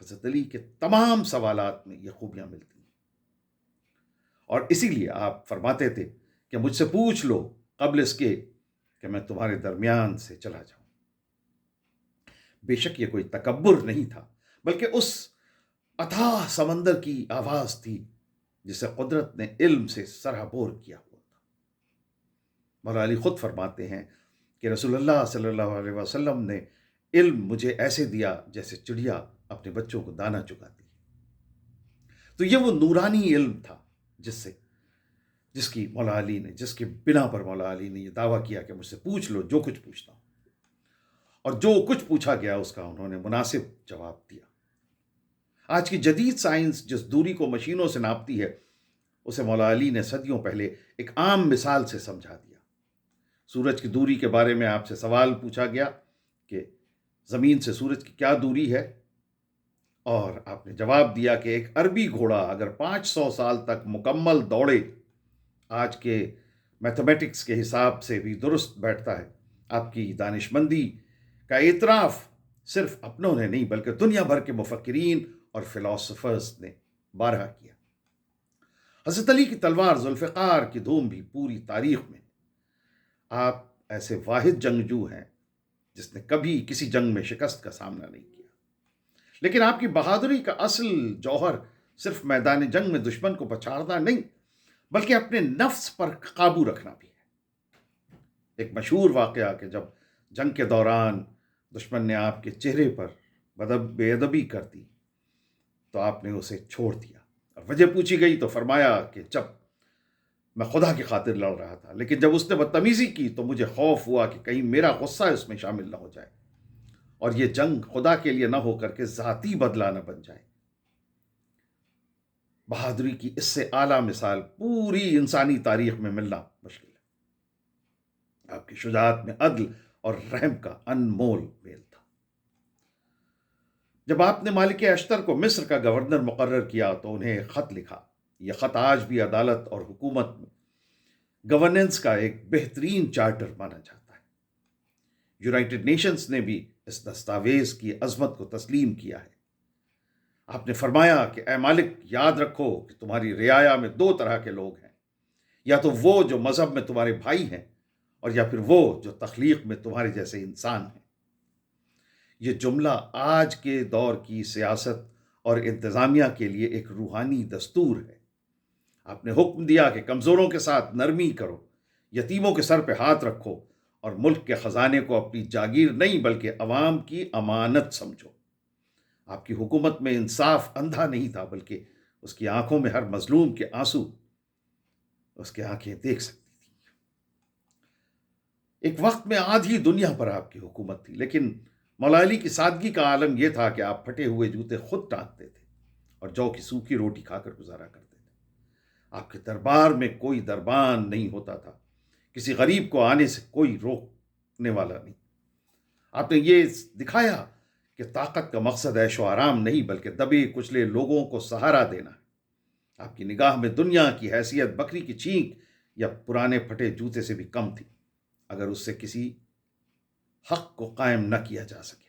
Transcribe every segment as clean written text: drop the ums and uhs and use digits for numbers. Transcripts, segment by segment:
حضرت علی کے تمام سوالات میں یہ خوبیاں ملتی ہیں، اور اسی لیے آپ فرماتے تھے کہ مجھ سے پوچھ لو قبل اس کے کہ میں تمہارے درمیان سے چلا جاؤں۔ بے شک یہ کوئی تکبر نہیں تھا، بلکہ اس اتھاہ سمندر کی آواز تھی جسے قدرت نے علم سے سرابور کیا ہوا تھا۔ مولا علی خود فرماتے ہیں کہ رسول اللہ صلی اللہ علیہ وسلم نے علم مجھے ایسے دیا جیسے چڑیا اپنے بچوں کو دانہ چگاتی ہے۔ تو یہ وہ نورانی علم تھا جس کی مولا علی نے، جس کے بنا پر مولا علی نے یہ دعویٰ کیا کہ مجھ سے پوچھ لو جو کچھ پوچھنا ہو، اور جو کچھ پوچھا گیا اس کا انہوں نے مناسب جواب دیا۔ آج کی جدید سائنس جس دوری کو مشینوں سے ناپتی ہے، اسے مولا علی نے صدیوں پہلے ایک عام مثال سے سمجھا دیا۔ سورج کی دوری کے بارے میں آپ سے سوال پوچھا گیا کہ زمین سے سورج کی کیا دوری ہے، اور آپ نے جواب دیا کہ ایک عربی گھوڑا اگر 500 سال تک مکمل دوڑے، آج کے میتھمیٹکس کے حساب سے بھی درست بیٹھتا ہے۔ آپ کی دانشمندی کا اعتراف صرف اپنوں نے نہیں بلکہ دنیا بھر کے مفکرین اور فلاسفرز نے بارہا کیا۔ حضرت علی کی تلوار ذوالفقار کی دھوم بھی پوری تاریخ میں۔ آپ ایسے واحد جنگجو ہیں جس نے کبھی کسی جنگ میں شکست کا سامنا نہیں کیا، لیکن آپ کی بہادری کا اصل جوہر صرف میدان جنگ میں دشمن کو پچھاڑنا نہیں بلکہ اپنے نفس پر قابو رکھنا بھی ہے۔ ایک مشہور واقعہ کہ جب جنگ کے دوران دشمن نے آپ کے چہرے پر بے ادبی کر دی تو آپ نے اسے چھوڑ دیا، اور وجہ پوچھی گئی تو فرمایا کہ جب میں خدا کی خاطر لڑ رہا تھا، لیکن جب اس نے بدتمیزی کی تو مجھے خوف ہوا کہ کہیں میرا غصہ اس میں شامل نہ ہو جائے اور یہ جنگ خدا کے لیے نہ ہو کر کے ذاتی بدلہ نہ بن جائے۔ بہادری کی اس سے اعلیٰ مثال پوری انسانی تاریخ میں ملنا مشکل ہے۔ آپ کی شجاعت میں عدل اور رحم کا انمول میل تھا۔ جب آپ نے مالک اشتر کو مصر کا گورنر مقرر کیا تو انہیں ایک خط لکھا۔ یہ خط آج بھی عدالت اور حکومت میں گورننس کا ایک بہترین چارٹر مانا جاتا ہے۔ یونائٹڈ نیشنز نے بھی اس دستاویز کی عظمت کو تسلیم کیا ہے۔ آپ نے فرمایا کہ اے مالک، یاد رکھو کہ تمہاری رعایا میں 2 طرح کے لوگ ہیں، یا تو وہ جو مذہب میں تمہارے بھائی ہیں، اور یا پھر وہ جو تخلیق میں تمہارے جیسے انسان ہیں۔ یہ جملہ آج کے دور کی سیاست اور انتظامیہ کے لیے ایک روحانی دستور ہے۔ آپ نے حکم دیا کہ کمزوروں کے ساتھ نرمی کرو، یتیموں کے سر پہ ہاتھ رکھو، اور ملک کے خزانے کو اپنی جاگیر نہیں بلکہ عوام کی امانت سمجھو۔ آپ کی حکومت میں انصاف اندھا نہیں تھا بلکہ اس کی آنکھوں میں ہر مظلوم کے آنسو اس کی آنکھیں دیکھ سکتی تھی۔ ایک وقت میں آدھی دنیا پر آپ کی حکومت تھی، لیکن مولا علی کی سادگی کا عالم یہ تھا کہ آپ پھٹے ہوئے جوتے خود ٹانکتے تھے اور جو کی سوکھی روٹی کھا کر گزارا کرتے تھے۔ آپ کے دربار میں کوئی دربان نہیں ہوتا تھا، کسی غریب کو آنے سے کوئی روکنے والا نہیں۔ آپ نے یہ دکھایا کہ طاقت کا مقصد عیش و آرام نہیں بلکہ دبے کچلے لوگوں کو سہارا دینا ہے۔ آپ کی نگاہ میں دنیا کی حیثیت بکری کی چینک یا پرانے پھٹے جوتے سے بھی کم تھی اگر اس سے کسی حق کو قائم نہ کیا جا سکے۔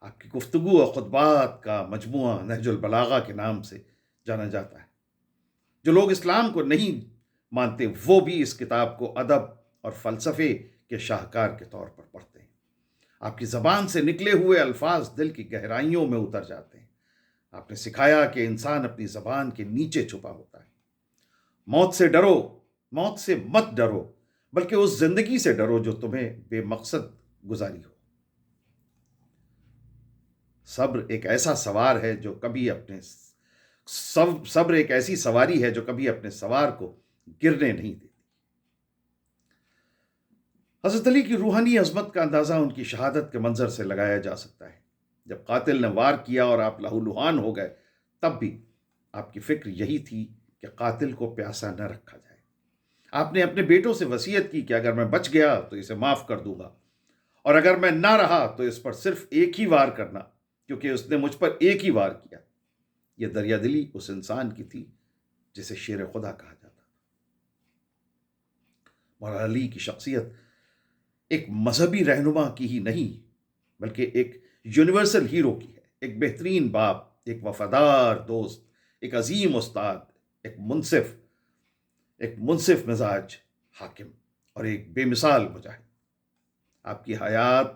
آپ کی گفتگو اور خطبات کا مجموعہ نہج البلاغہ کے نام سے جانا جاتا ہے۔ جو لوگ اسلام کو نہیں مانتے وہ بھی اس کتاب کو ادب اور فلسفے کے شاہکار کے طور پر پڑھتے ہیں۔ آپ کی زبان سے نکلے ہوئے الفاظ دل کی گہرائیوں میں اتر جاتے ہیں۔ آپ نے سکھایا کہ انسان اپنی زبان کے نیچے چھپا ہوتا ہے۔ موت سے ڈرو، موت سے مت ڈرو بلکہ اس زندگی سے ڈرو جو تمہیں بے مقصد گزاری ہو۔ صبر ایک ایسا سوار ہے جو کبھی اپنے صبر ایک ایسی سواری ہے جو کبھی اپنے سوار کو گرنے نہیں دیتی۔ حضرت علی کی روحانی عظمت کا اندازہ ان کی شہادت کے منظر سے لگایا جا سکتا ہے۔ جب قاتل نے وار کیا اور آپ لہو لہان ہو گئے تب بھی آپ کی فکر یہی تھی کہ قاتل کو پیاسا نہ رکھا جائے۔ آپ نے اپنے بیٹوں سے وصیت کی کہ اگر میں بچ گیا تو اسے معاف کر دوں گا، اور اگر میں نہ رہا تو اس پر صرف ایک ہی وار کرنا، کیونکہ اس نے مجھ پر ایک ہی وار کیا۔ یہ دریا دلی اس انسان کی تھی جسے شیر خدا کہا جاتا تھا۔ مولا علی کی شخصیت ایک مذہبی رہنما کی ہی نہیں بلکہ ایک یونیورسل ہیرو کی ہے، ایک بہترین باپ، ایک وفادار دوست، ایک عظیم استاد، ایک منصف مزاج حاکم اور ایک بے مثال مجاہد۔ آپ کی حیات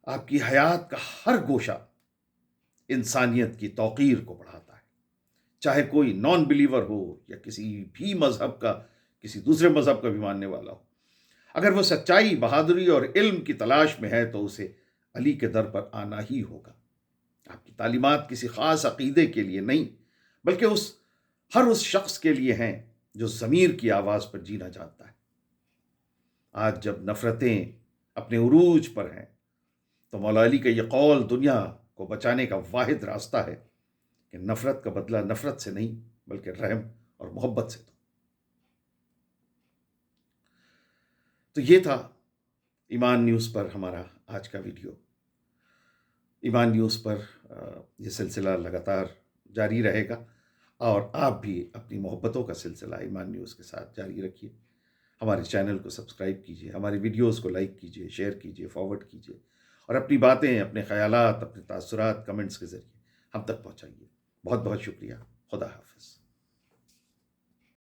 آپ کی حیات کا ہر گوشہ انسانیت کی توقیر کو بڑھاتا ہے، چاہے کوئی نان بلیور ہو یا کسی دوسرے مذہب کا بھی ماننے والا ہو۔ اگر وہ سچائی، بہادری اور علم کی تلاش میں ہے تو اسے علی کے در پر آنا ہی ہوگا۔ آپ کی تعلیمات کسی خاص عقیدے کے لیے نہیں، بلکہ ہر اس شخص کے لیے ہیں جو ضمیر کی آواز پر جینا چاہتا ہے۔ آج جب نفرتیں اپنے عروج پر ہیں تو مولا علی کا یہ قول دنیا کو بچانے کا واحد راستہ ہے کہ نفرت کا بدلہ نفرت سے نہیں بلکہ رحم اور محبت سے دو۔ تو یہ تھا ایمان نیوز پر ہمارا آج کا ویڈیو۔ ایمان نیوز پر یہ سلسلہ لگاتار جاری رہے گا، اور آپ بھی اپنی محبتوں کا سلسلہ ایمان نیوز کے ساتھ جاری رکھیے۔ ہمارے چینل کو سبسکرائب کیجیے، ہماری ویڈیوز کو لائک کیجیے، شیئر کیجیے، فارورڈ کیجیے، اور اپنی باتیں، اپنے خیالات، اپنے تاثرات کمنٹس کے ذریعے ہم تک پہنچائیے۔ بہت بہت شکریہ۔ خدا حافظ۔